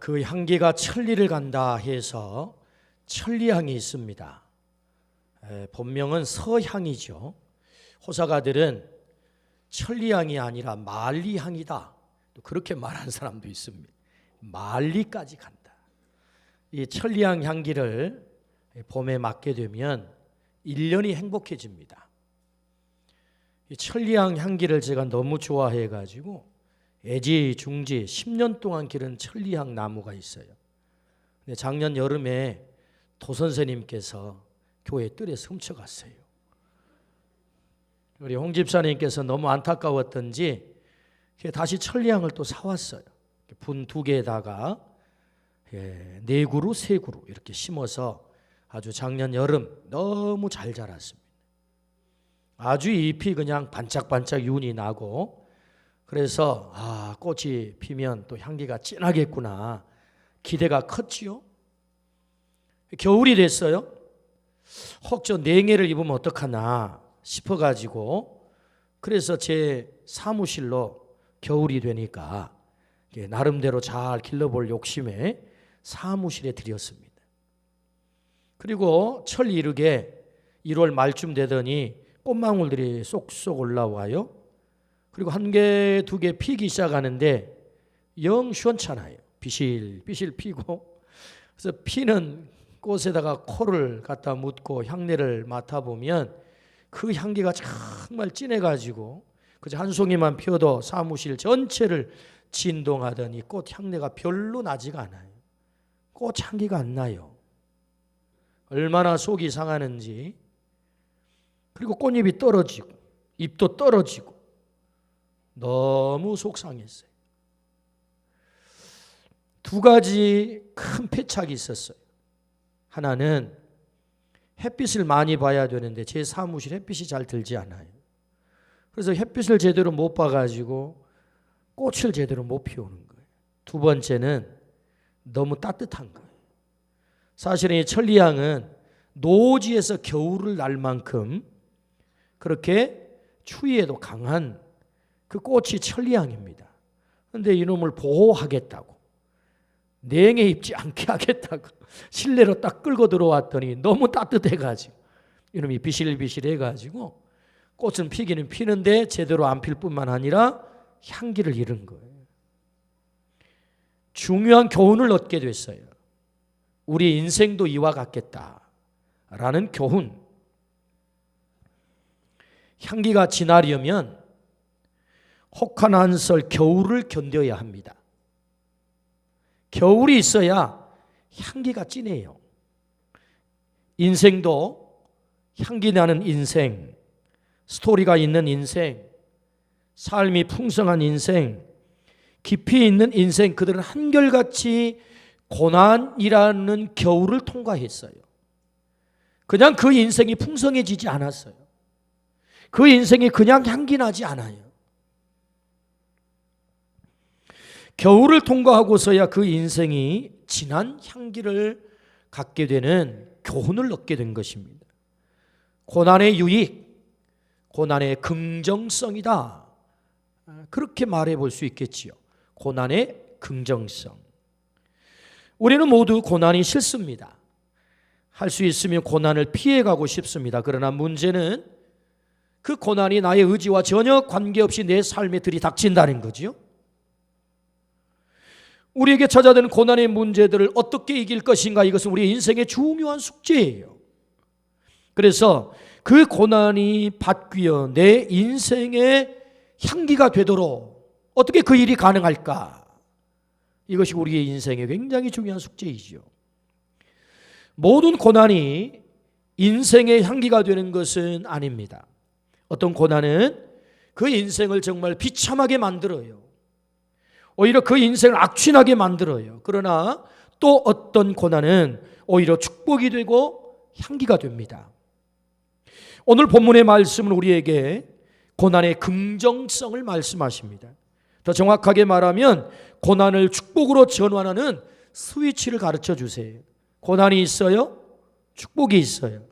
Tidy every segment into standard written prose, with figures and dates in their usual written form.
그 향기가 천리를 간다 해서 천리향이 있습니다. 본명은 서향이죠. 호사가들은 천리향이 아니라 만리향이다, 그렇게 말하는 사람도 있습니다. 만리까지 간다. 이 천리향 향기를 봄에 맡게 되면 1년이 행복해집니다. 이 천리향 향기를 제가 너무 좋아해가지고 애지중지 10년 동안 기른 천리향 나무가 있어요. 근데 작년 여름에 도선생님께서 교회 뜰에서 훔쳐갔어요. 우리 홍 집사님께서 너무 안타까웠던지 다시 천리향을 또 사왔어요. 분 2개에다가 4그루 3그루 이렇게 심어서 아주 작년 여름 너무 잘 자랐습니다. 아주 잎이 그냥 반짝반짝 윤이 나고, 그래서 꽃이 피면 또 향기가 진하겠구나 기대가 컸지요. 겨울이 됐어요. 혹 저 냉해를 입으면 어떡하나 싶어가지고, 그래서 제 사무실로 겨울이 되니까 나름대로 잘 길러볼 욕심에 사무실에 들였습니다. 그리고 철 이르게 1월 말쯤 되더니 꽃망울들이 쏙쏙 올라와요. 그리고 1개, 2개 피기 시작하는데 영 시원찮아요. 비실비실 피고. 그래서 피는 꽃에다가 코를 갖다 묻고 향내를 맡아보면 그 향기가 정말 진해가지고 그저 한 송이만 피워도 사무실 전체를 진동하더니 꽃 향내가 별로 나지가 않아요. 꽃 향기가 안 나요. 얼마나 속이 상하는지. 그리고 꽃잎이 떨어지고 잎도 떨어지고 너무 속상했어요. 2가지 큰 패착이 있었어요. 하나는 햇빛을 많이 봐야 되는데 제 사무실 햇빛이 잘 들지 않아요. 그래서 햇빛을 제대로 못 봐가지고 꽃을 제대로 못 피우는 거예요. 2번째는 너무 따뜻한 거예요. 사실은 이 천리향은 노지에서 겨울을 날 만큼 그렇게 추위에도 강한 그 꽃이 천리향입니다. 그런데 이놈을 보호하겠다고, 냉해 입지 않게 하겠다고 실내로 딱 끌고 들어왔더니 너무 따뜻해가지고 이놈이 비실비실해가지고 꽃은 피기는 피는데 제대로 안 필 뿐만 아니라 향기를 잃은 거예요. 중요한 교훈을 얻게 됐어요. 우리 인생도 이와 같겠다라는 교훈. 향기가 진하려면 혹한 한설 겨울을 견뎌야 합니다. 겨울이 있어야 향기가 진해요. 인생도 향기 나는 인생, 스토리가 있는 인생, 삶이 풍성한 인생, 깊이 있는 인생, 그들은 한결같이 고난이라는 겨울을 통과했어요. 그냥 그 인생이 풍성해지지 않았어요. 그 인생이 그냥 향기 나지 않아요. 겨울을 통과하고서야 그 인생이 진한 향기를 갖게 되는 교훈을 얻게 된 것입니다. 고난의 유익, 고난의 긍정성이다, 그렇게 말해 볼 수 있겠지요. 고난의 긍정성. 우리는 모두 고난이 싫습니다. 할 수 있으면 고난을 피해가고 싶습니다. 그러나 문제는 그 고난이 나의 의지와 전혀 관계없이 내 삶에 들이닥친다는 거죠. 우리에게 찾아드는 고난의 문제들을 어떻게 이길 것인가, 이것은 우리의 인생의 중요한 숙제예요. 그래서 그 고난이 바뀌어 내 인생의 향기가 되도록 어떻게 그 일이 가능할까? 이것이 우리의 인생의 굉장히 중요한 숙제이죠. 모든 고난이 인생의 향기가 되는 것은 아닙니다. 어떤 고난은 그 인생을 정말 비참하게 만들어요. 오히려 그 인생을 악취나게 만들어요. 그러나 또 어떤 고난은 오히려 축복이 되고 향기가 됩니다. 오늘 본문의 말씀은 우리에게 고난의 긍정성을 말씀하십니다. 더 정확하게 말하면 고난을 축복으로 전환하는 스위치를 가르쳐 주세요. 고난이 있어요, 축복이 있어요.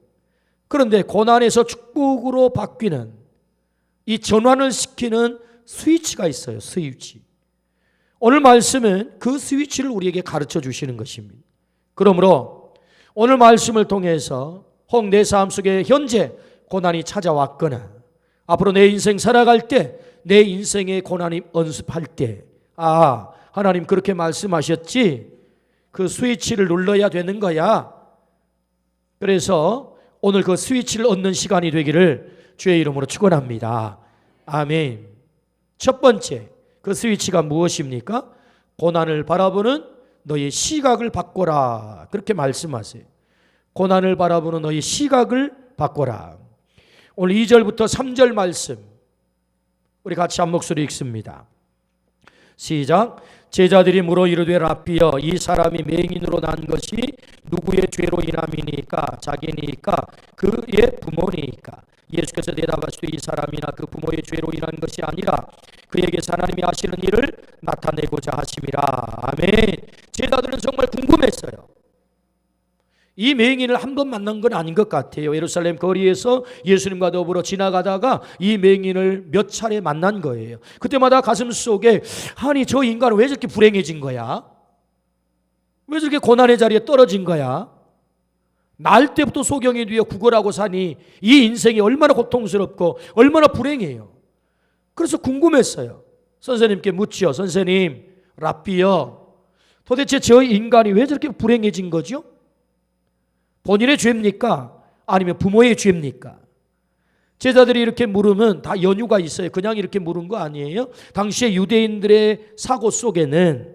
그런데 고난에서 축복으로 바뀌는 이 전환을 시키는 스위치가 있어요. 스위치. 오늘 말씀은 그 스위치를 우리에게 가르쳐 주시는 것입니다. 그러므로 오늘 말씀을 통해서 혹 내 삶 속에 현재 고난이 찾아왔거나 앞으로 내 인생 살아갈 때 내 인생의 고난이 언습할 때 하나님 그렇게 말씀하셨지, 그 스위치를 눌러야 되는 거야. 그래서 오늘 그 스위치를 얻는 시간이 되기를 주의 이름으로 축원합니다. 아멘. 첫 번째 그 스위치가 무엇입니까? 고난을 바라보는 너의 시각을 바꿔라, 그렇게 말씀하세요. 고난을 바라보는 너의 시각을 바꿔라. 오늘 2절부터 3절 말씀 우리 같이 한 목소리 읽습니다. 시작. 제자들이 물어 이르되 랍비여, 이 사람이 맹인으로 난 것이 누구의 죄로 인함이니까? 자기니까? 그의 부모니까? 예수께서 대답하시되 이 사람이나 그 부모의 죄로 인한 것이 아니라 그에게 하나님이 하시는 일을 나타내고자 하심이라. 아멘. 제자들은 정말 궁금했어요. 이 맹인을 한 번 만난 건 아닌 것 같아요. 예루살렘 거리에서 예수님과 더불어 지나가다가 이 맹인을 몇 차례 만난 거예요. 그때마다 가슴 속에 아니 저 인간은 왜 저렇게 불행해진 거야? 왜 저렇게 고난의 자리에 떨어진 거야? 날 때부터 소경이 되어 구걸하고 사니 이 인생이 얼마나 고통스럽고 얼마나 불행해요. 그래서 궁금했어요. 선생님께 묻죠. 선생님, 랍비여, 도대체 저 인간이 왜 저렇게 불행해진 거죠? 본인의 죄입니까? 아니면 부모의 죄입니까? 제자들이 이렇게 물으면 다 연유가 있어요. 그냥 이렇게 물은 거 아니에요. 당시에 유대인들의 사고 속에는,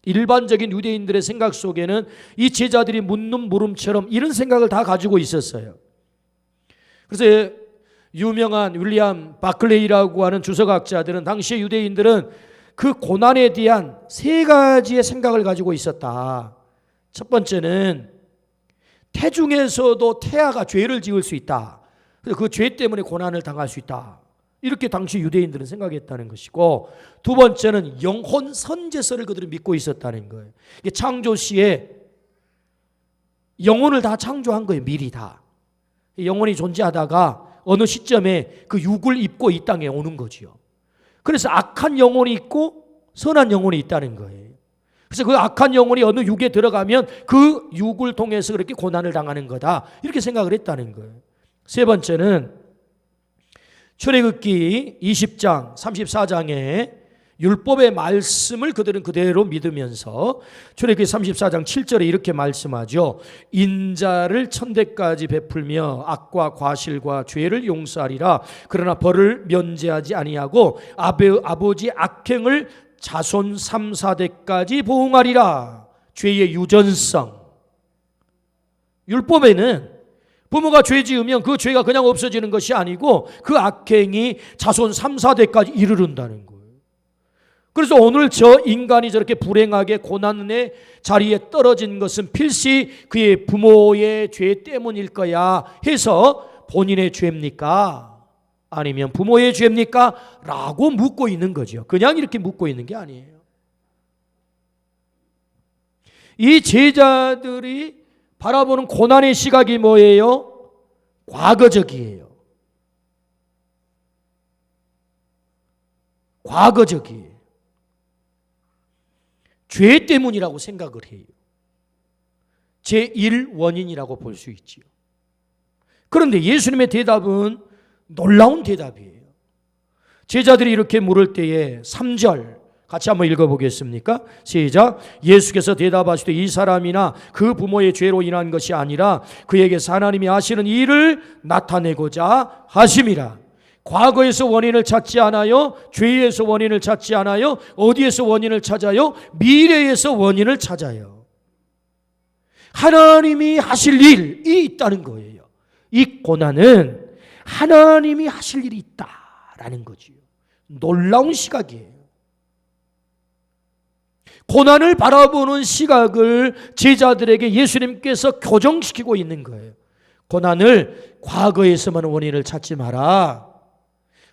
일반적인 유대인들의 생각 속에는 이 제자들이 묻는 물음처럼 이런 생각을 다 가지고 있었어요. 그래서 유명한 윌리엄 바클레이라고 하는 주석학자들은 당시에 유대인들은 그 고난에 대한 세 가지의 생각을 가지고 있었다. 첫 번째는 태중에서도 태아가 죄를 지을 수 있다. 그래서 그 죄 때문에 고난을 당할 수 있다. 이렇게 당시 유대인들은 생각했다는 것이고, 두 번째는 영혼 선제설을 그들은 믿고 있었다는 거예요. 이게 창조 시에 영혼을 다 창조한 거예요. 미리 다. 영혼이 존재하다가 어느 시점에 그 육을 입고 이 땅에 오는 거지요. 그래서 악한 영혼이 있고 선한 영혼이 있다는 거예요. 그래서 그 악한 영혼이 어느 육에 들어가면 그 육을 통해서 그렇게 고난을 당하는 거다, 이렇게 생각을 했다는 거예요. 세 번째는 출애굽기 20장 34장에 율법의 말씀을 그들은 그대로 믿으면서 출애굽기 34장 7절에 이렇게 말씀하죠. 인자를 천대까지 베풀며 악과 과실과 죄를 용서하리라. 그러나 벌을 면제하지 아니하고 아버지 악행을 자손 3, 4대까지 보응하리라. 죄의 유전성. 율법에는 부모가 죄 지으면 그 죄가 그냥 없어지는 것이 아니고 그 악행이 자손 3, 4대까지 이르른다는 거예요. 그래서 오늘 저 인간이 저렇게 불행하게 고난의 자리에 떨어진 것은 필시 그의 부모의 죄 때문일 거야 해서 본인의 죄입니까? 아니면 부모의 죄입니까? 라고 묻고 있는 거죠. 그냥 이렇게 묻고 있는 게 아니에요. 이 제자들이 바라보는 고난의 시각이 뭐예요? 과거적이에요. 과거적이에요. 죄 때문이라고 생각을 해요. 제1원인이라고 볼 수 있지요. 그런데 예수님의 대답은 놀라운 대답이에요. 제자들이 이렇게 물을 때에 3절 같이 한번 읽어보겠습니까? 시작. 예수께서 대답하시되 이 사람이나 그 부모의 죄로 인한 것이 아니라 그에게서 하나님이 하시는 일을 나타내고자 하심이라. 과거에서 원인을 찾지 않아요. 죄에서 원인을 찾지 않아요. 어디에서 원인을 찾아요? 미래에서 원인을 찾아요. 하나님이 하실 일이 있다는 거예요. 이 고난은 하나님이 하실 일이 있다라는 거지요. 놀라운 시각이에요. 고난을 바라보는 시각을 제자들에게 예수님께서 교정시키고 있는 거예요. 고난을 과거에서만 원인을 찾지 마라.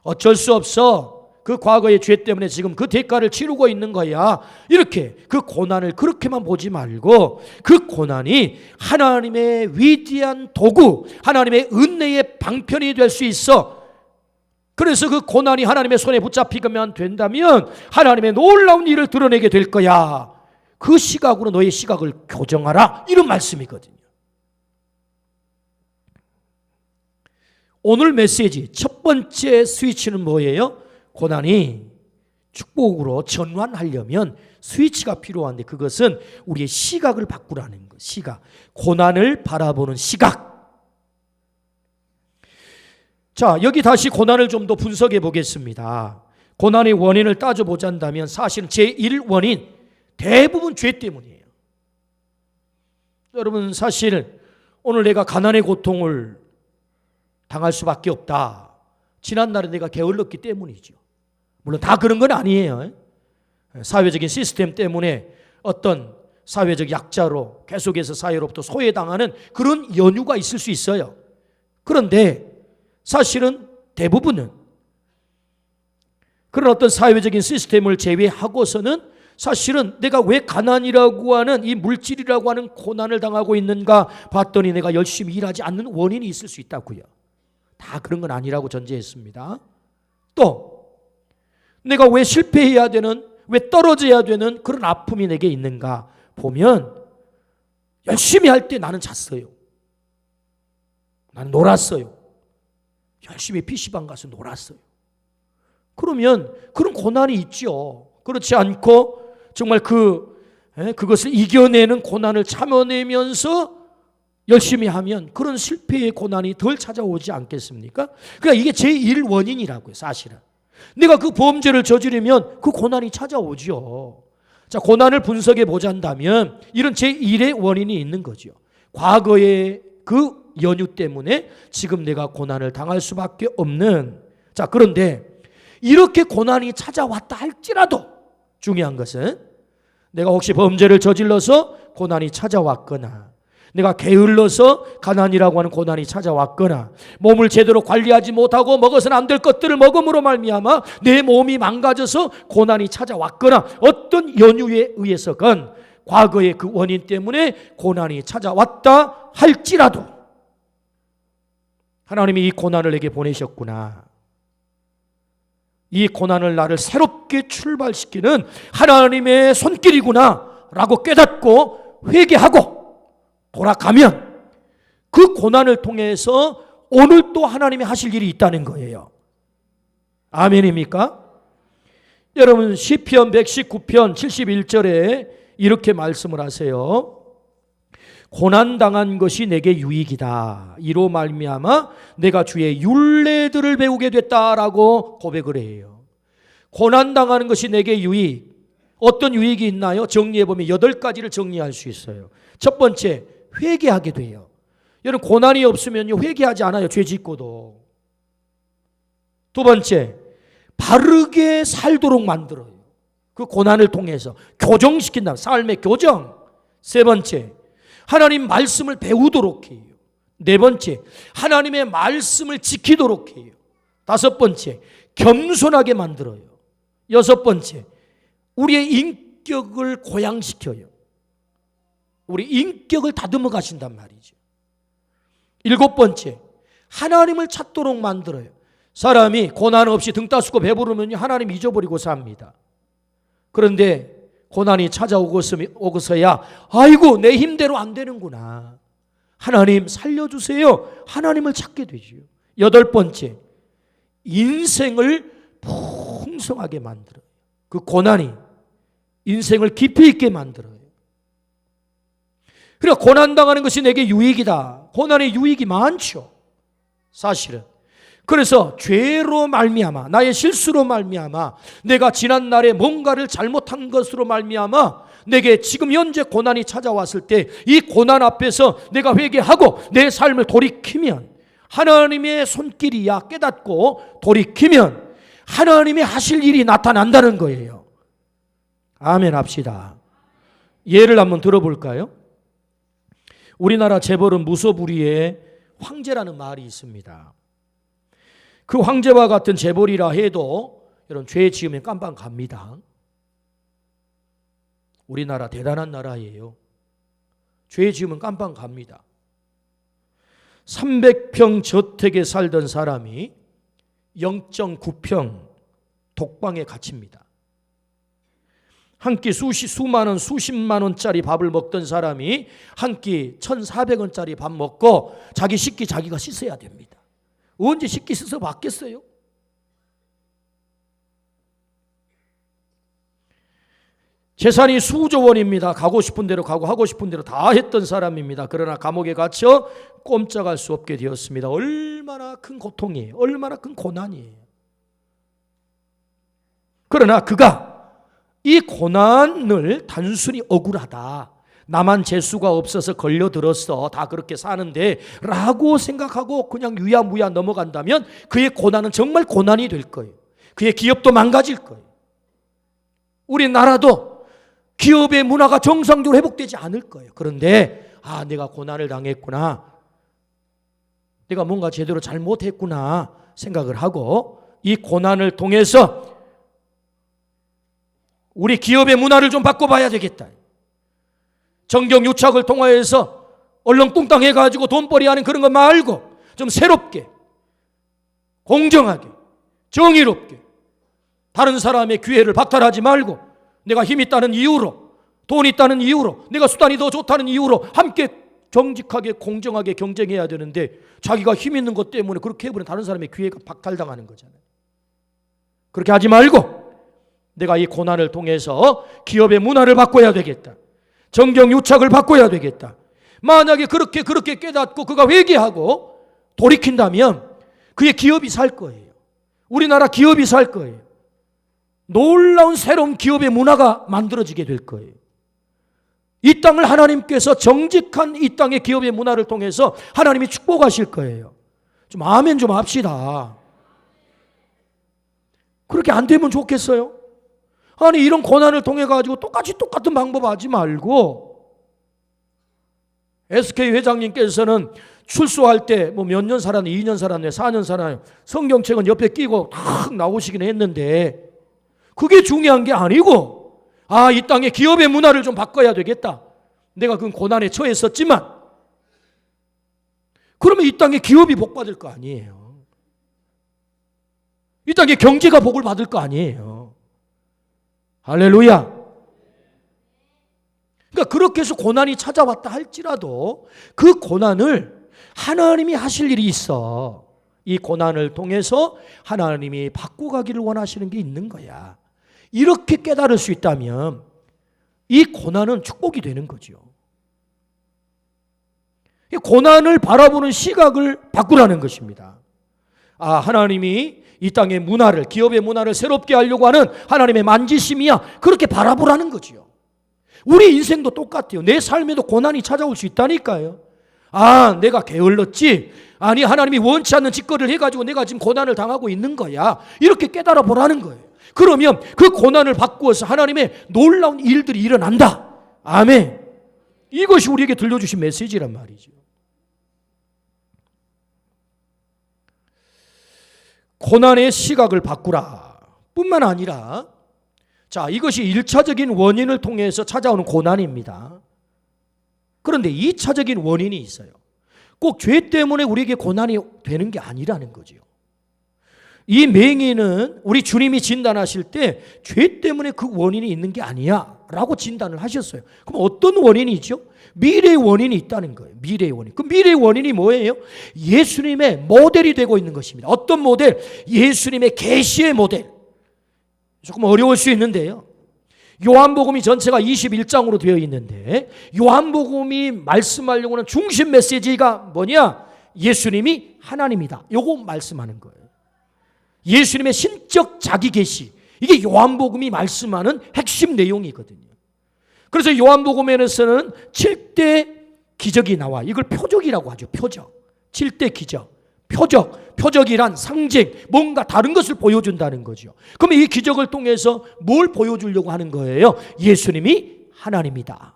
어쩔 수 없어. 그 과거의 죄 때문에 지금 그 대가를 치르고 있는 거야. 이렇게 그 고난을 그렇게만 보지 말고 그 고난이 하나님의 위대한 도구, 하나님의 은혜의 방편이 될 수 있어. 그래서 그 고난이 하나님의 손에 붙잡히면 된다면 하나님의 놀라운 일을 드러내게 될 거야. 그 시각으로 너의 시각을 교정하라. 이런 말씀이거든요. 오늘 메시지 첫 번째 스위치는 뭐예요? 고난이 축복으로 전환하려면 스위치가 필요한데 그것은 우리의 시각을 바꾸라는 것. 시각. 고난을 바라보는 시각. 자, 여기 다시 고난을 좀 더 분석해 보겠습니다. 고난의 원인을 따져보자면 사실은 제1원인 대부분 죄 때문이에요. 여러분 사실 오늘 내가 가난의 고통을 당할 수밖에 없다. 지난날에 내가 게을렀기 때문이죠. 물론 다 그런 건 아니에요. 사회적인 시스템 때문에 어떤 사회적 약자로 계속해서 사회로부터 소외당하는 그런 연유가 있을 수 있어요. 그런데 사실은 대부분은 그런 어떤 사회적인 시스템을 제외하고서는 사실은 내가 왜 가난이라고 하는 이 물질이라고 하는 고난을 당하고 있는가 봤더니 내가 열심히 일하지 않는 원인이 있을 수 있다고요. 다 그런 건 아니라고 전제했습니다. 또 내가 왜 실패해야 되는, 왜 떨어져야 되는 그런 아픔이 내게 있는가 보면 열심히 할 때 나는 잤어요. 나는 놀았어요. 열심히 PC방 가서 놀았어요. 그러면 그런 고난이 있죠. 그렇지 않고 정말 그것을 이겨내는 고난을 참아내면서 열심히 하면 그런 실패의 고난이 덜 찾아오지 않겠습니까? 그러니까 이게 제1원인이라고요, 사실은. 내가 그 범죄를 저지르면 그 고난이 찾아오죠. 자, 고난을 분석해 보자면 이런 제1의 원인이 있는 거죠. 과거의 그 연유 때문에 지금 내가 고난을 당할 수밖에 없는. 자, 그런데 이렇게 고난이 찾아왔다 할지라도 중요한 것은 내가 혹시 범죄를 저질러서 고난이 찾아왔거나 내가 게을러서 가난이라고 하는 고난이 찾아왔거나 몸을 제대로 관리하지 못하고 먹어서는 안 될 것들을 먹음으로 말미암아 내 몸이 망가져서 고난이 찾아왔거나 어떤 연유에 의해서건 과거의 그 원인 때문에 고난이 찾아왔다 할지라도 하나님이 이 고난을 내게 보내셨구나. 이 고난을 나를 새롭게 출발시키는 하나님의 손길이구나 라고 깨닫고 회개하고 돌아가면 그 고난을 통해서 오늘 또 하나님이 하실 일이 있다는 거예요. 아멘입니까? 여러분 시편 119편 71절에 이렇게 말씀을 하세요. 고난당한 것이 내게 유익이다. 이로 말미암아 내가 주의 율례들을 배우게 됐다라고 고백을 해요. 고난당하는 것이 내게 유익. 어떤 유익이 있나요? 정리해보면 8가지를 정리할 수 있어요. 첫 번째, 회개하게 돼요. 여러분 고난이 없으면요 회개하지 않아요. 죄 짓고도. 두 번째, 바르게 살도록 만들어요. 그 고난을 통해서 교정시킨다. 삶의 교정. 세 번째, 하나님 말씀을 배우도록 해요. 네 번째, 하나님의 말씀을 지키도록 해요. 다섯 번째, 겸손하게 만들어요. 여섯 번째, 우리의 인격을 고양시켜요. 우리 인격을 다듬어 가신단 말이죠. 일곱 번째, 하나님을 찾도록 만들어요. 사람이 고난 없이 등 따스고 배부르면 하나님 잊어버리고 삽니다. 그런데 고난이 찾아오고서야 아이고 내 힘대로 안 되는구나. 하나님 살려주세요. 하나님을 찾게 되죠. 여덟 번째, 인생을 풍성하게 만들어요. 그 고난이 인생을 깊이 있게 만들어요. 그러니까 고난당하는 것이 내게 유익이다. 고난의 유익이 많죠. 사실은. 그래서 죄로 말미암아 나의 실수로 말미암아 내가 지난날에 뭔가를 잘못한 것으로 말미암아 내게 지금 현재 고난이 찾아왔을 때 이 고난 앞에서 내가 회개하고 내 삶을 돌이키면 하나님의 손길이야 깨닫고 돌이키면 하나님이 하실 일이 나타난다는 거예요. 아멘 합시다. 예를 한번 들어볼까요? 우리나라 재벌은 무소불위의 황제라는 말이 있습니다. 그 황제와 같은 재벌이라 해도 여러분 죄 지으면 깜빵 갑니다. 우리나라 대단한 나라예요. 죄 지으면 깜빵 갑니다. 300평 저택에 살던 사람이 0.9평 독방에 갇힙니다. 한 끼 수만 원, 수십만 원짜리 밥을 먹던 사람이 한 끼 1,400원짜리 밥 먹고 자기 식기 자기가 씻어야 됩니다. 언제 식기 씻어 봤겠어요? 재산이 수조 원입니다. 가고 싶은 대로 가고 하고 싶은 대로 다 했던 사람입니다. 그러나 감옥에 갇혀 꼼짝할 수 없게 되었습니다. 얼마나 큰 고통이에요. 얼마나 큰 고난이에요. 그러나 그가 이 고난을 단순히 억울하다, 나만 재수가 없어서 걸려들었어, 다 그렇게 사는데 라고 생각하고 그냥 유야무야 넘어간다면 그의 고난은 정말 고난이 될 거예요. 그의 기업도 망가질 거예요. 우리나라도 기업의 문화가 정상적으로 회복되지 않을 거예요. 그런데 내가 고난을 당했구나, 내가 뭔가 제대로 잘못했구나 생각을 하고 이 고난을 통해서 우리 기업의 문화를 좀 바꿔봐야 되겠다. 정경유착을 통하여서 얼렁뚱땅 해가지고 돈벌이하는 그런 거 말고 좀 새롭게, 공정하게, 정의롭게 다른 사람의 기회를 박탈하지 말고 내가 힘 있다는 이유로, 돈 있다는 이유로, 내가 수단이 더 좋다는 이유로 함께 정직하게 공정하게 경쟁해야 되는데 자기가 힘 있는 것 때문에 그렇게 해버리면 다른 사람의 기회가 박탈당하는 거잖아요. 그렇게 하지 말고 내가 이 고난을 통해서 기업의 문화를 바꿔야 되겠다, 정경유착을 바꿔야 되겠다. 만약에 그렇게 깨닫고 그가 회개하고 돌이킨다면 그의 기업이 살 거예요. 우리나라 기업이 살 거예요. 놀라운 새로운 기업의 문화가 만들어지게 될 거예요. 이 땅을 하나님께서 정직한 이 땅의 기업의 문화를 통해서 하나님이 축복하실 거예요. 좀 아멘 좀 합시다. 그렇게 안 되면 좋겠어요? 아니 이런 고난을 통해 가지고 똑같은 방법 하지 말고, SK 회장님께서는 출소할 때 뭐 몇 년 살았네, 2년 살았네, 4년 살았네, 성경책은 옆에 끼고 탁 나오시긴 했는데 그게 중요한 게 아니고, 이 땅의 기업의 문화를 좀 바꿔야 되겠다, 내가 그 고난에 처했었지만 그러면 이 땅의 기업이 복 받을 거 아니에요. 이 땅의 경제가 복을 받을 거 아니에요. 할렐루야. 그러니까 그렇게 해서 고난이 찾아왔다 할지라도 그 고난을 하나님이 하실 일이 있어. 이 고난을 통해서 하나님이 바꿔가기를 원하시는 게 있는 거야. 이렇게 깨달을 수 있다면 이 고난은 축복이 되는 거죠. 이 고난을 바라보는 시각을 바꾸라는 것입니다. 하나님이 이 땅의 문화를, 기업의 문화를 새롭게 하려고 하는 하나님의 만지심이야. 그렇게 바라보라는 거죠. 우리 인생도 똑같아요. 내 삶에도 고난이 찾아올 수 있다니까요. 내가 게을렀지, 아니 하나님이 원치 않는 짓거리를 해가지고 내가 지금 고난을 당하고 있는 거야. 이렇게 깨달아 보라는 거예요. 그러면 그 고난을 바꾸어서 하나님의 놀라운 일들이 일어난다. 아멘. 이것이 우리에게 들려주신 메시지란 말이죠. 고난의 시각을 바꾸라 뿐만 아니라, 이것이 1차적인 원인을 통해서 찾아오는 고난입니다. 그런데 2차적인 원인이 있어요. 꼭 죄 때문에 우리에게 고난이 되는 게 아니라는 거죠. 이 맹인은 우리 주님이 진단하실 때 죄 때문에 그 원인이 있는 게 아니야 라고 진단을 하셨어요. 그럼 어떤 원인이죠? 미래의 원인이 있다는 거예요. 미래의 원인. 그 미래의 원인이 뭐예요? 예수님의 모델이 되고 있는 것입니다. 어떤 모델? 예수님의 계시의 모델. 조금 어려울 수 있는데요, 요한복음이 전체가 21장으로 되어 있는데 요한복음이 말씀하려고 하는 중심 메시지가 뭐냐? 예수님이 하나님이다. 요거 말씀하는 거예요. 예수님의 신적 자기 계시, 이게 요한복음이 말씀하는 핵심 내용이거든요. 그래서 요한복음에서는 7대 기적이 나와. 이걸 표적이라고 하죠. 표적. 7대 기적. 표적이란 상징, 뭔가 다른 것을 보여준다는 거죠. 그러면 이 기적을 통해서 뭘 보여주려고 하는 거예요? 예수님이 하나님이다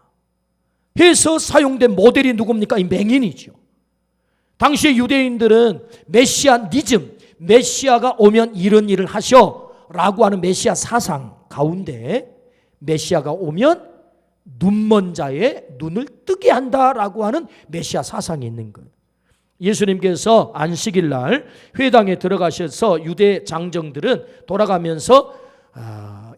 해서 사용된 모델이 누굽니까? 이 맹인이죠. 당시의 유대인들은 메시아니즘, 메시아가 오면 이런 일을 하셔 라고 하는 메시아 사상 가운데 메시아가 오면 눈먼 자의 눈을 뜨게 한다라고 하는 메시아 사상이 있는 거예요. 예수님께서 안식일 날 회당에 들어가셔서 유대 장정들은 돌아가면서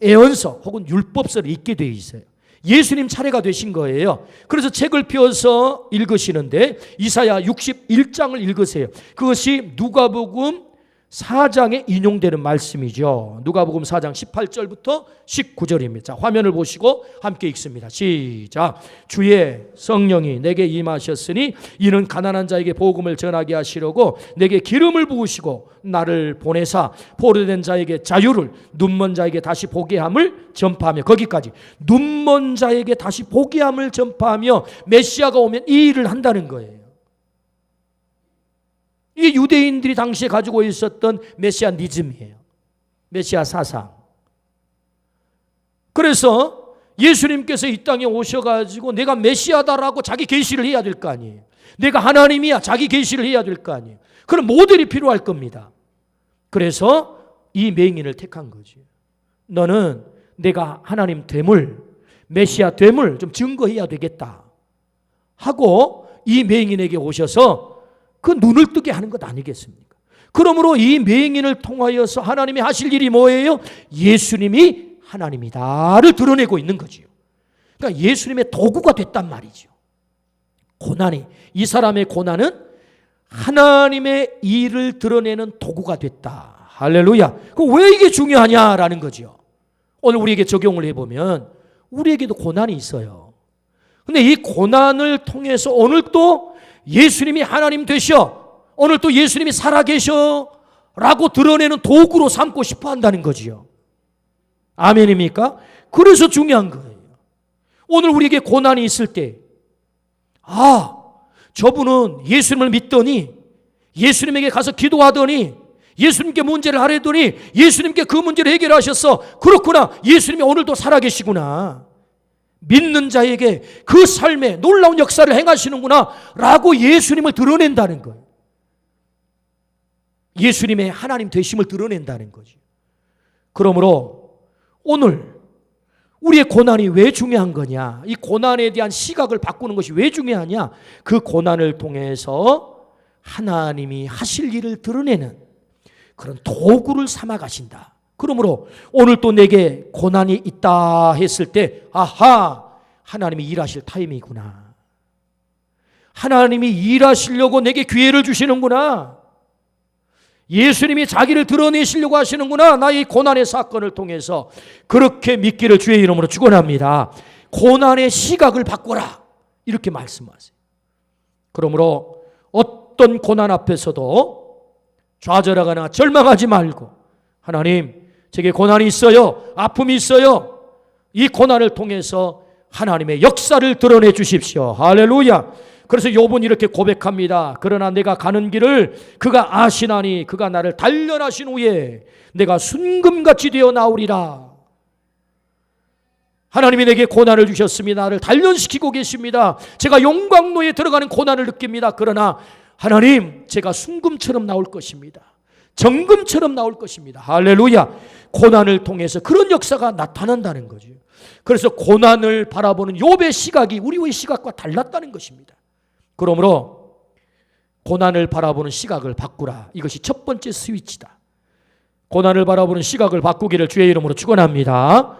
애언서 혹은 율법서를 읽게 되어 있어요. 예수님 차례가 되신 거예요. 그래서 책을 펴서 읽으시는데 이사야 61장을 읽으세요. 그것이 누가복음 4장에 인용되는 말씀이죠. 누가복음 4장 18절부터 19절입니다. 자, 화면을 보시고 함께 읽습니다. 시작. 주의 성령이 내게 임하셨으니 이는 가난한 자에게 복음을 전하게 하시려고 내게 기름을 부으시고 나를 보내사 포로된 자에게 자유를, 눈먼 자에게 다시 보게 함을 전파하며, 거기까지 눈먼 자에게 다시 보게 함을 전파하며 메시아가 오면 이 일을 한다는 거예요. 이게 유대인들이 당시에 가지고 있었던 메시아니즘이에요. 메시아 사상. 그래서 예수님께서 이 땅에 오셔가지고 내가 메시아다라고 자기 계시를 해야 될 거 아니에요. 내가 하나님이야 자기 계시를 해야 될 거 아니에요. 그런 모델이 필요할 겁니다. 그래서 이 맹인을 택한 거지. 너는 내가 하나님 됨을, 메시아 됨을 좀 증거해야 되겠다 하고 이 맹인에게 오셔서 그 눈을 뜨게 하는 것 아니겠습니까? 그러므로 이 맹인을 통하여서 하나님이 하실 일이 뭐예요? 예수님이 하나님이다를 드러내고 있는 거지요. 그러니까 예수님의 도구가 됐단 말이죠. 고난이, 이 사람의 고난은 하나님의 일을 드러내는 도구가 됐다. 할렐루야. 그럼 왜 이게 중요하냐라는 거죠. 오늘 우리에게 적용을 해보면 우리에게도 고난이 있어요. 근데 이 고난을 통해서 오늘 또 예수님이 하나님 되셔, 오늘 또 예수님이 살아계셔 라고 드러내는 도구로 삼고 싶어 한다는 거지요. 아멘입니까? 그래서 중요한 거예요. 오늘 우리에게 고난이 있을 때, 저분은 예수님을 믿더니, 예수님에게 가서 기도하더니, 예수님께 문제를 하려더니 예수님께 그 문제를 해결하셨어. 그렇구나, 예수님이 오늘도 살아계시구나, 믿는 자에게 그 삶에 놀라운 역사를 행하시는구나 라고 예수님을 드러낸다는 거예요. 예수님의 하나님 되심을 드러낸다는 거죠. 그러므로 오늘 우리의 고난이 왜 중요한 거냐, 이 고난에 대한 시각을 바꾸는 것이 왜 중요하냐, 그 고난을 통해서 하나님이 하실 일을 드러내는 그런 도구를 삼아 가신다. 그러므로 오늘 또 내게 고난이 있다 했을 때, 하나님이 일하실 타임이구나, 하나님이 일하시려고 내게 기회를 주시는구나, 예수님이 자기를 드러내시려고 하시는구나, 나의 고난의 사건을 통해서 그렇게 믿기를 주의 이름으로 축원합니다. 고난의 시각을 바꿔라 이렇게 말씀하세요. 그러므로 어떤 고난 앞에서도 좌절하거나 절망하지 말고, 하나님 제게 고난이 있어요, 아픔이 있어요, 이 고난을 통해서 하나님의 역사를 드러내 주십시오. 할렐루야. 그래서 욥은 이렇게 고백합니다. 그러나 내가 가는 길을 그가 아시나니 그가 나를 단련하신 후에 내가 순금같이 되어 나오리라. 하나님이 내게 고난을 주셨습니다. 나를 단련시키고 계십니다. 제가 용광로에 들어가는 고난을 느낍니다. 그러나 하나님, 제가 순금처럼 나올 것입니다. 정금처럼 나올 것입니다. 할렐루야. 고난을 통해서 그런 역사가 나타난다는 거죠. 그래서 고난을 바라보는 욥의 시각이 우리의 시각과 달랐다는 것입니다. 그러므로 고난을 바라보는 시각을 바꾸라. 이것이 첫 번째 스위치다. 고난을 바라보는 시각을 바꾸기를 주의 이름으로 축원합니다.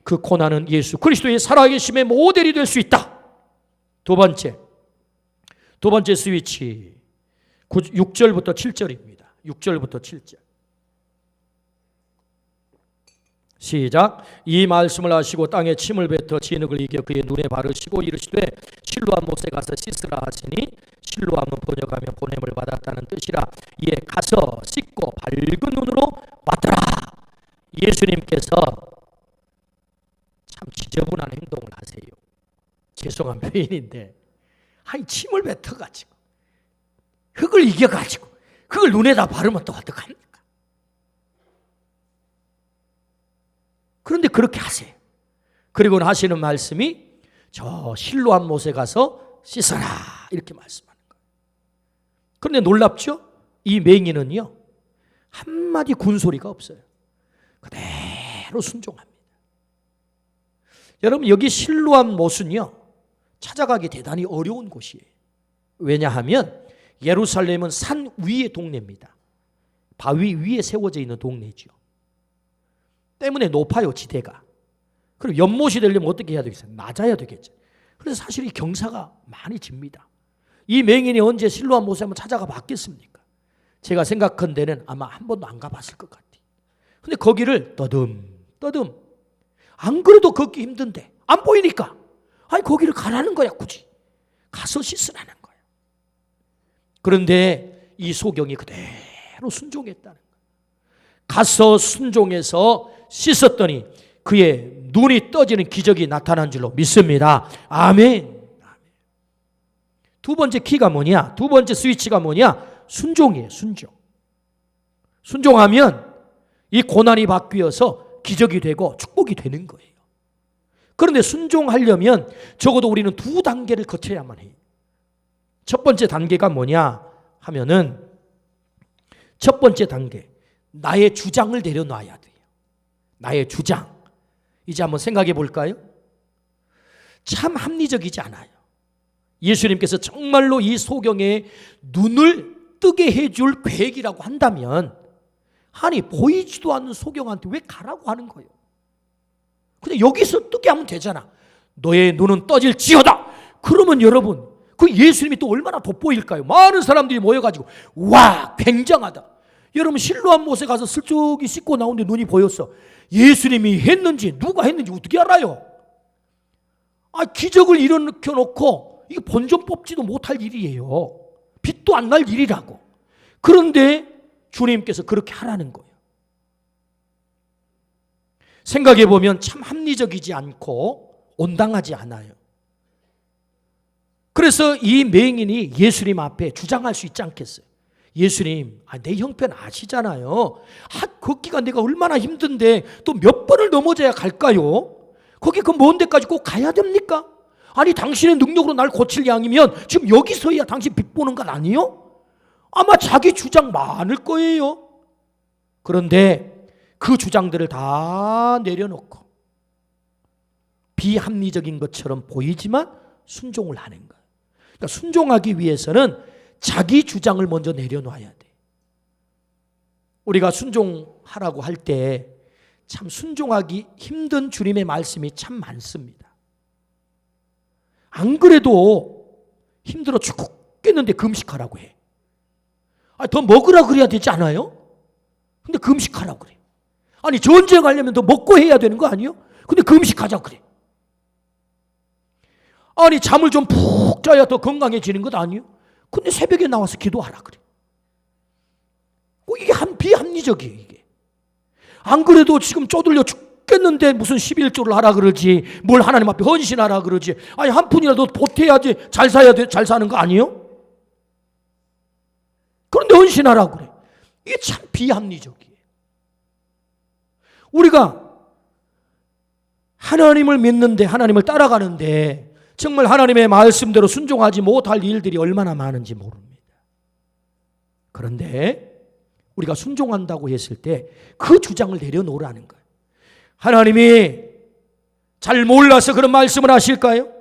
그 고난은 예수 그리스도의 살아계심의 모델이 될 수 있다. 두 번째 스위치 6절부터 7절입니다. 6절부터 7절. 시작. 이 말씀을 하시고 땅에 침을 뱉어 진흙을 이겨 그의 눈에 바르시고 이르시되 실로암 못에 가서 씻으라 하시니 실로암은 번역하며 보냄을 받았다는 뜻이라. 이에 가서 씻고 밝은 눈으로 왔더라. 예수님께서 참 지저분한 행동을 하세요. 죄송한 표현인데, 침을 뱉어가지고 흙을 이겨가지고 그걸 눈에다 바르면 또 어떡합니까? 그런데 그렇게 하세요. 그리고 하시는 말씀이 저 실로암 못에 가서 씻어라 이렇게 말씀하는 거예요. 그런데 놀랍죠? 이 맹인은요 한마디 군소리가 없어요. 그대로 순종합니다. 여러분, 여기 실로암 못은요 찾아가기 대단히 어려운 곳이에요. 왜냐하면 예루살렘은 산 위의 동네입니다. 바위 위에 세워져 있는 동네죠. 때문에 높아요, 지대가. 그럼 연못이 되려면 어떻게 해야 되겠어요? 낮아야 되겠죠. 그래서 사실 이 경사가 많이 집니다. 이 맹인이 언제 실로암 못에 한번 찾아가 봤겠습니까? 제가 생각한 데는 아마 한 번도 안 가봤을 것 같아요. 근데 거기를 떠듬 안 그래도 걷기 힘든데 안 보이니까 아니 거기를 가라는 거야. 굳이 가서 씻으라는 거야. 그런데 이 소경이 그대로 순종했다는 거야. 가서 순종해서 씻었더니 그의 눈이 떠지는 기적이 나타난 줄로 믿습니다. 아멘. 두 번째 키가 뭐냐? 두 번째 스위치가 뭐냐? 순종이에요. 순종하면 이 고난이 바뀌어서 기적이 되고 축복이 되는 거예요. 그런데 순종하려면 적어도 우리는 두 단계를 거쳐야만 해요. 첫 번째 단계가 뭐냐 하면은 첫 번째 단계, 나의 주장을 내려놔야 돼요. 나의 주장. 이제 한번 생각해 볼까요? 참 합리적이지 않아요. 예수님께서 정말로 이 소경의 눈을 뜨게 해줄 계획이라고 한다면 아니 보이지도 않는 소경한테 왜 가라고 하는 거예요? 근데 여기서 뜨게 하면 되잖아. 너의 눈은 떠질지어다. 그러면 여러분 그 예수님이 또 얼마나 돋보일까요? 많은 사람들이 모여가지고 와 굉장하다. 여러분 실로암 못에 가서 슬쩍이 씻고 나오는데 눈이 보였어. 예수님이 했는지 누가 했는지 어떻게 알아요? 기적을 일으켜 놓고 이게 본전 뽑지도 못할 일이에요. 빛도 안 날 일이라고. 그런데 주님께서 그렇게 하라는 거예요. 생각해 보면 참 합리적이지 않고 온당하지 않아요. 그래서 이 맹인이 예수님 앞에 주장할 수 있지 않겠어요? 예수님, 내 형편 아시잖아요. 걷기가 내가 얼마나 힘든데 또 몇 번을 넘어져야 갈까요? 거기 그 먼 데까지 꼭 가야 됩니까? 아니 당신의 능력으로 날 고칠 양이면 지금 여기서야 당신 빚보는 건 아니요? 아마 자기 주장 많을 거예요. 그런데 그 주장들을 다 내려놓고 비합리적인 것처럼 보이지만 순종을 하는 거예요. 그러니까 순종하기 위해서는 자기 주장을 먼저 내려놔야 돼. 우리가 순종하라고 할 때 참 순종하기 힘든 주님의 말씀이 참 많습니다. 안 그래도 힘들어 죽겠는데 금식하라고 해. 더 먹으라 그래야 되지 않아요? 근데 금식하라고 그래. 전쟁하려면 더 먹고 해야 되는 거 아니에요? 근데 금식하자 그래. 잠을 좀 푹 자야 더 건강해지는 것 아니에요? 근데 새벽에 나와서 기도하라 그래. 이게 비합리적이에요. 이게. 안 그래도 지금 쪼들려 죽겠는데 무슨 11조를 하라 그러지, 뭘 하나님 앞에 헌신하라 그러지. 한 푼이라도 보태야지 잘 사야 돼, 잘 사는 거 아니에요? 그런데 헌신하라 그래. 이게 참 비합리적이에요. 우리가 하나님을 믿는데, 하나님을 따라가는데 정말 하나님의 말씀대로 순종하지 못할 일들이 얼마나 많은지 모릅니다. 그런데 우리가 순종한다고 했을 때 그 주장을 내려놓으라는 거예요. 하나님이 잘 몰라서 그런 말씀을 하실까요?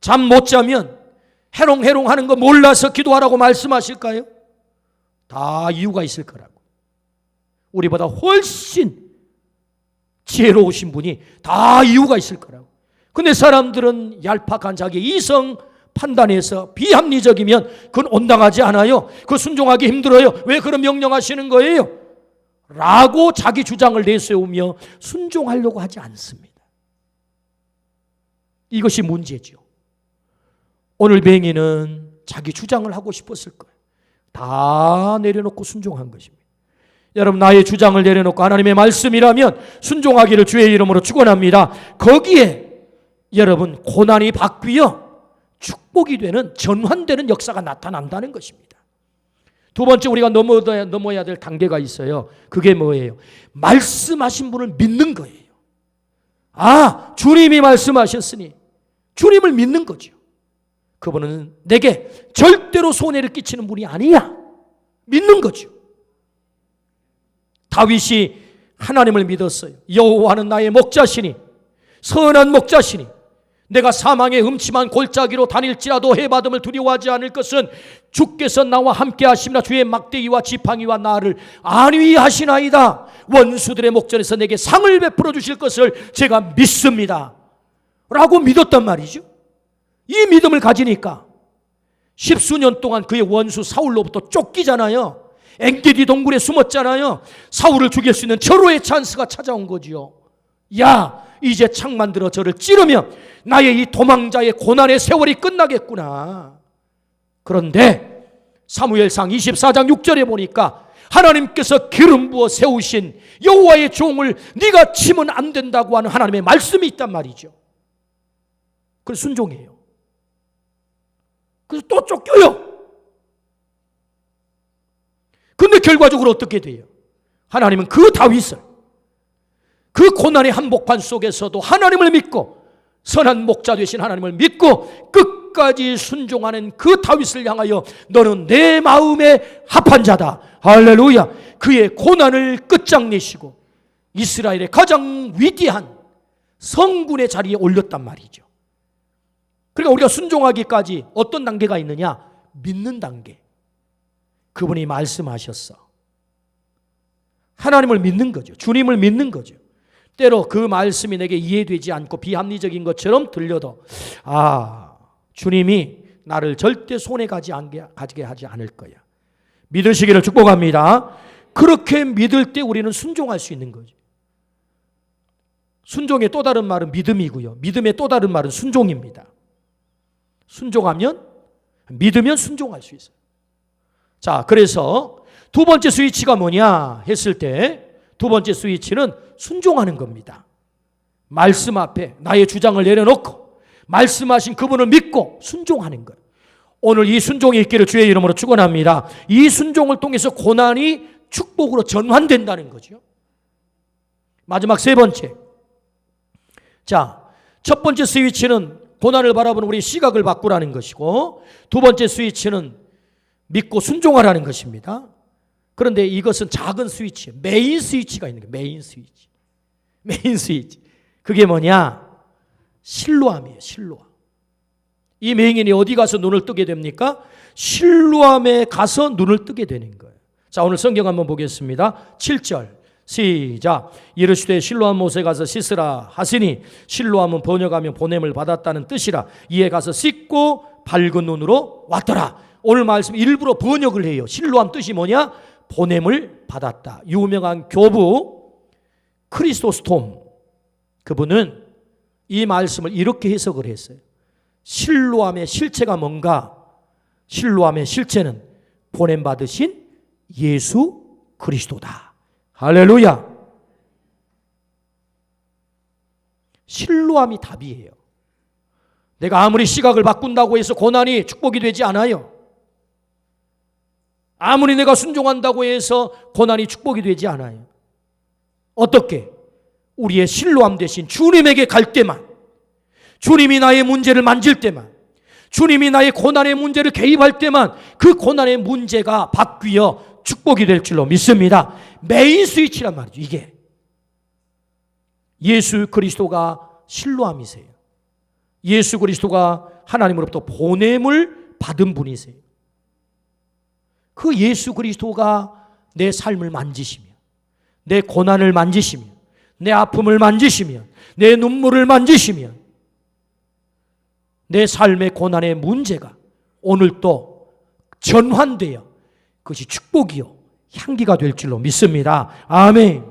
잠 못 자면 해롱해롱 하는 거 몰라서 기도하라고 말씀하실까요? 다 이유가 있을 거라고. 우리보다 훨씬 지혜로우신 분이 다 이유가 있을 거라고. 근데 사람들은 얄팍한 자기 이성 판단해서 비합리적이면 그건 온당하지 않아요. 그거 순종하기 힘들어요. 왜 그런 명령하시는 거예요? 라고 자기 주장을 내세우며 순종하려고 하지 않습니다. 이것이 문제죠. 오늘 맹인은 자기 주장을 하고 싶었을 거예요. 다 내려놓고 순종한 것입니다. 여러분, 나의 주장을 내려놓고 하나님의 말씀이라면 순종하기를 주의 이름으로 축원합니다. 거기에 여러분 고난이 바뀌어 축복이 되는, 전환되는 역사가 나타난다는 것입니다. 두 번째 우리가 넘어야 될 단계가 있어요. 그게 뭐예요? 말씀하신 분을 믿는 거예요. 주님이 말씀하셨으니 주님을 믿는 거죠. 그분은 내게 절대로 손해를 끼치는 분이 아니야. 믿는 거죠. 다윗이 하나님을 믿었어요. 여호와는 나의 목자시니, 선한 목자시니 내가 사망의 음침한 골짜기로 다닐지라도 해받음을 두려워하지 않을 것은 주께서 나와 함께 하심이라. 주의 막대기와 지팡이와 나를 안위하시나이다. 원수들의 목전에서 내게 상을 베풀어 주실 것을 제가 믿습니다 라고 믿었단 말이죠. 이 믿음을 가지니까 십수년 동안 그의 원수 사울로부터 쫓기잖아요. 엔게디 동굴에 숨었잖아요. 사울을 죽일 수 있는 절호의 찬스가 찾아온 거지요. 야, 이제 창 만들어 저를 찌르면 나의 이 도망자의 고난의 세월이 끝나겠구나. 그런데 사무엘상 24장 6절에 보니까 하나님께서 기름 부어 세우신 여호와의 종을 네가 치면 안 된다고 하는 하나님의 말씀이 있단 말이죠. 그래서 순종해요. 그래서 또 쫓겨요. 근데 결과적으로 어떻게 돼요? 하나님은 그 다윗을 그 고난의 한복판 속에서도 하나님을 믿고 선한 목자 되신 하나님을 믿고 끝까지 순종하는 그 다윗을 향하여 너는 내 마음에 합한 자다. 할렐루야. 그의 고난을 끝장내시고 이스라엘의 가장 위대한 성군의 자리에 올렸단 말이죠. 그러니까 우리가 순종하기까지 어떤 단계가 있느냐? 믿는 단계. 그분이 말씀하셨어. 하나님을 믿는 거죠. 주님을 믿는 거죠. 때로 그 말씀이 내게 이해되지 않고 비합리적인 것처럼 들려도 주님이 나를 절대 손해 가지게 하지 않을 거야. 믿으시기를 축복합니다. 그렇게 믿을 때 우리는 순종할 수 있는 거죠. 순종의 또 다른 말은 믿음이고요. 믿음의 또 다른 말은 순종입니다. 순종하면, 믿으면 순종할 수 있어요. 자, 그래서 두 번째 스위치가 뭐냐 했을 때 두 번째 스위치는 순종하는 겁니다. 말씀 앞에 나의 주장을 내려놓고 말씀하신 그분을 믿고 순종하는 것. 오늘 이 순종이 있기를 주의 이름으로 축원합니다. 이 순종을 통해서 고난이 축복으로 전환된다는 거죠. 마지막 세 번째. 자, 첫 번째 스위치는 고난을 바라보는 우리 시각을 바꾸라는 것이고, 두 번째 스위치는 믿고 순종하라는 것입니다. 그런데 이것은 작은 스위치, 메인 스위치가 있는 거예요. 메인 스위치. 메인 스위치. 그게 뭐냐? 실로암이에요. 실로암. 이 맹인이 어디 가서 눈을 뜨게 됩니까? 실로암에 가서 눈을 뜨게 되는 거예요. 자, 오늘 성경 한번 보겠습니다. 7절 시작. 이르시되 실로암 못에 가서 씻으라 하시니, 실로암은 번역하면 보냄을 받았다는 뜻이라. 이에 가서 씻고 밝은 눈으로 왔더라. 오늘 말씀 일부러 번역을 해요. 실로암 뜻이 뭐냐? 보냄을 받았다. 유명한 교부 크리스토스톰, 그분은 이 말씀을 이렇게 해석을 했어요. 실로암의 실체가 뭔가? 실로암의 실체는 보냄 받으신 예수 그리스도다. 할렐루야. 실로암이 답이에요. 내가 아무리 시각을 바꾼다고 해서 고난이 축복이 되지 않아요. 아무리 내가 순종한다고 해서 고난이 축복이 되지 않아요. 어떻게? 우리의 실로암 대신 주님에게 갈 때만, 주님이 나의 문제를 만질 때만, 주님이 나의 고난의 문제를 개입할 때만 그 고난의 문제가 바뀌어 축복이 될 줄로 믿습니다. 메인 스위치란 말이죠. 이게 예수 그리스도가 실로암이세요. 예수 그리스도가 하나님으로부터 보냄을 받은 분이세요. 그 예수 그리스도가 내 삶을 만지시며, 내 고난을 만지시며, 내 아픔을 만지시며, 내 눈물을 만지시며, 내 삶의 고난의 문제가 오늘 또 전환되어 그것이 축복이요 향기가 될 줄로 믿습니다. 아멘.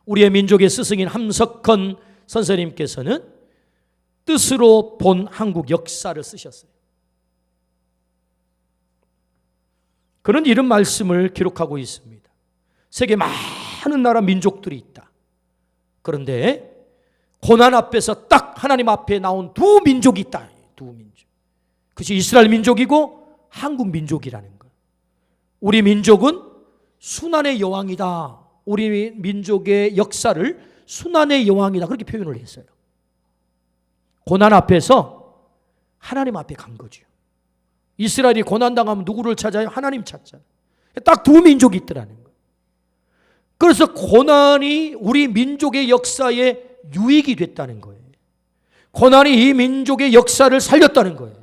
우리의 민족의 스승인 함석헌 선생님께서는 뜻으로 본 한국 역사를 쓰셨어요. 그는 이런 말씀을 기록하고 있습니다. 세계 많은 나라 민족들이 있다. 그런데 고난 앞에서 딱 하나님 앞에 나온 두 민족이 있다. 두 민족. 그것이 이스라엘 민족이고 한국 민족이라는 것. 우리 민족은 순환의 여왕이다. 우리 민족의 역사를 순환의 여왕이다. 그렇게 표현을 했어요. 고난 앞에서 하나님 앞에 간 거죠. 이스라엘이 고난당하면 누구를 찾아요? 하나님 찾잖아요. 딱 두 민족이 있더라는 거예요. 그래서 고난이 우리 민족의 역사에 유익이 됐다는 거예요. 고난이 이 민족의 역사를 살렸다는 거예요.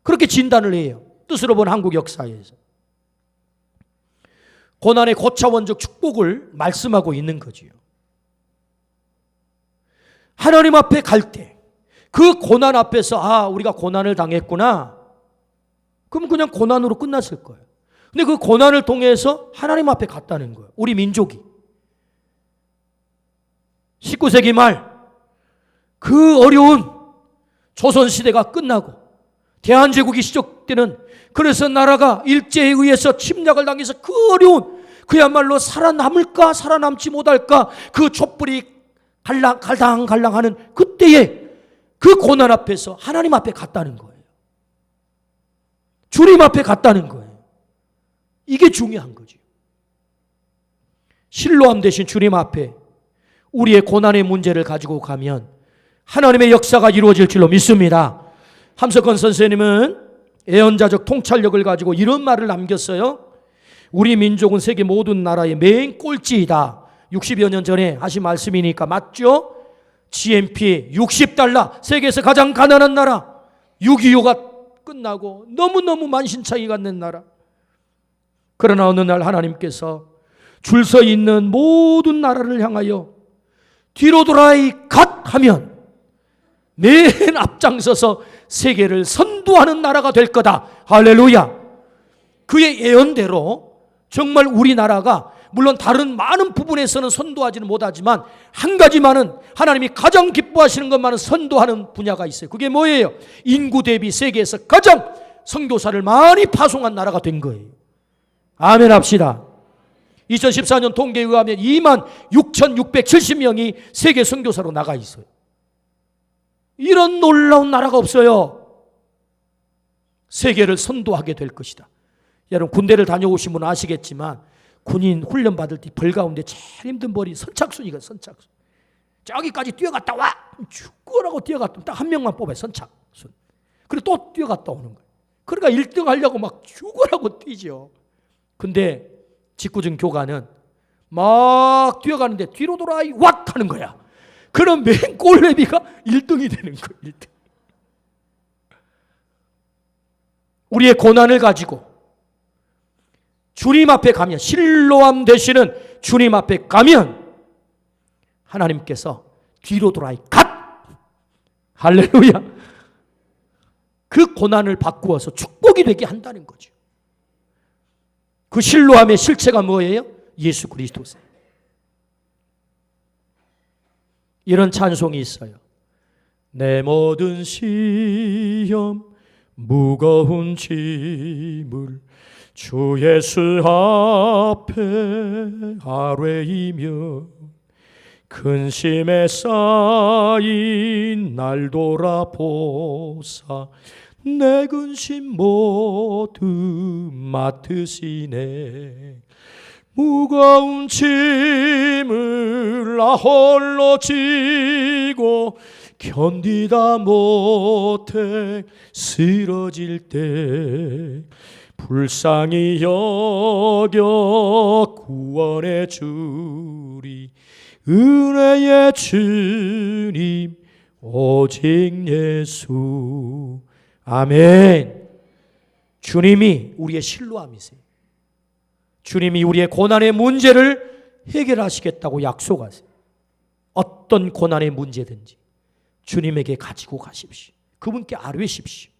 그렇게 진단을 해요. 뜻으로 본 한국 역사에서. 고난의 고차원적 축복을 말씀하고 있는 거지요. 하나님 앞에 갈 때 그 고난 앞에서 우리가 고난을 당했구나. 그럼 그냥 고난으로 끝났을 거예요. 근데 그 고난을 통해서 하나님 앞에 갔다는 거예요. 우리 민족이. 19세기 말 그 어려운 조선시대가 끝나고 대한제국이 시작되는, 그래서 나라가 일제에 의해서 침략을 당해서 그 어려운, 그야말로 살아남을까 살아남지 못할까 그 촛불이 갈당갈당하는 그때에 그 고난 앞에서 하나님 앞에 갔다는 거예요. 주님 앞에 갔다는 거예요. 이게 중요한 거죠. 실로암 대신 주님 앞에 우리의 고난의 문제를 가지고 가면 하나님의 역사가 이루어질 줄로 믿습니다. 함석헌 선생님은 예언자적 통찰력을 가지고 이런 말을 남겼어요. 우리 민족은 세계 모든 나라의 맨 꼴찌이다. 60여 년 전에 하신 말씀이니까 맞죠? GNP 60달러, 세계에서 가장 가난한 나라. 6.25가 끝나고 너무너무 만신창이 갖는 나라. 그러나 어느 날 하나님께서 줄 서 있는 모든 나라를 향하여 뒤로 돌아이 갓 하면 맨 앞장서서 세계를 선도하는 나라가 될 거다. 할렐루야. 그의 예언대로 정말 우리나라가 물론 다른 많은 부분에서는 선도하지는 못하지만 한 가지만은 하나님이 가장 기뻐하시는 것만은 선도하는 분야가 있어요. 그게 뭐예요? 인구 대비 세계에서 가장 선교사를 많이 파송한 나라가 된 거예요. 아멘 합시다. 2014년 통계에 의하면 26,670명이 세계 선교사로 나가 있어요. 이런 놀라운 나라가 없어요. 세계를 선도하게 될 것이다. 여러분 군대를 다녀오신 분은 아시겠지만 군인 훈련 받을 때 벌 가운데 제일 힘든 벌이 선착순이거든. 선착순. 저기까지 뛰어갔다 와. 죽으라고 뛰어갔다 딱 한 명만 뽑아요. 선착순. 그리고 또 뛰어갔다 오는 거예요. 그러니까 1등 하려고 막 죽으라고 뛰죠. 근데 직구중 교관은 막 뛰어가는데 뒤로 돌아 왁 하는 거야. 그럼 맨 꼴레비가 1등이 되는 거예요. 1등. 우리의 고난을 가지고 주님 앞에 가면, 실로암 되시는 주님 앞에 가면 하나님께서 뒤로 돌아이 갓! 할렐루야. 그 고난을 바꾸어서 축복이 되게 한다는 거죠. 그 실로암의 실체가 뭐예요? 예수 그리스도세요. 이런 찬송이 있어요. 내 모든 시험 무거운 짐을 주 예수 앞에 아뢰이며 근심에 쌓인 날 돌아보사 내 근심 모두 맡으시네. 무거운 짐을 나 홀로 지고 견디다 못해 쓰러질 때 불쌍히 여겨 구원해 주리 은혜의 주님 오직 예수. 아멘. 주님이 우리의 실로암이세요. 주님이 우리의 고난의 문제를 해결하시겠다고 약속하세요. 어떤 고난의 문제든지 주님에게 가지고 가십시오. 그분께 아뢰십시오.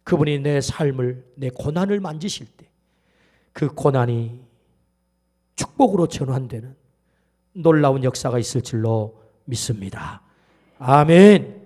그분이 내 삶을, 내 고난을 만지실 때 그 고난이 축복으로 전환되는 놀라운 역사가 있을 줄로 믿습니다. 아멘.